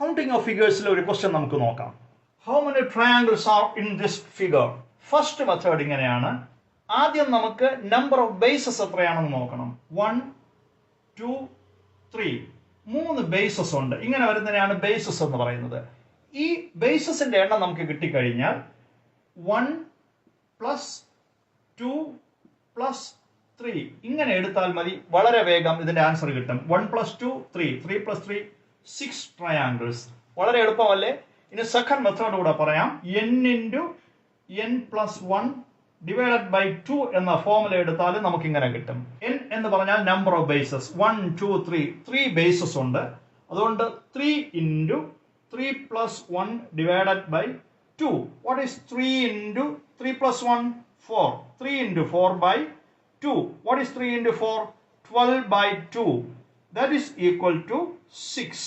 Counting of figures ഒരു question നമുക്ക് നോക്കാം. How many triangles are in this figure? First method ഇങ്ങനെയാണ്. ആദ്യം നമുക്ക് നമ്പർ ഓഫ് ബേസസ് എത്രയാണെന്ന് നോക്കണം. 1, 2, 3 3 ബേസസ് ഉണ്ട്. ഇങ്ങനെ വരുന്നതിനാണ് ബേസസ് എന്ന് പറയുന്നത്. ഈ ബേസസിന്റെ എണ്ണം നമുക്ക് കിട്ടിക്കഴിഞ്ഞാൽ 1 + 2 + 3 ഇങ്ങനെ എടുത്താൽ മതി. വളരെ വേഗം ഇതിന്റെ ആൻസർ കിട്ടും. 1 + 2 3 3 + 3 6 ട്രയാങ്കിൾസ്. വളരെ എളുപ്പമല്ലേ? ഇനി സെക്കൻഡ് മെത്തേഡ് കൂടെ പറയാം. n × n + 1 ഡിവൈഡഡ് ബൈ 2 എന്ന ഫോർമുല എടുത്താൽ നമുക്ക് ഇങ്ങനെ കിട്ടും. n എന്ന് പറഞ്ഞാൽ നമ്പർ ഓഫ് ബേസസ്. 1 2 3 ബേസസ് ഉണ്ട്. അതുകൊണ്ട് 3 × 3 + 1 divided by 2. What is 3 × 3 + 1? 4. 3 × 4 by 2. What is 3 × 4? 12 by 2. That is equal to 6.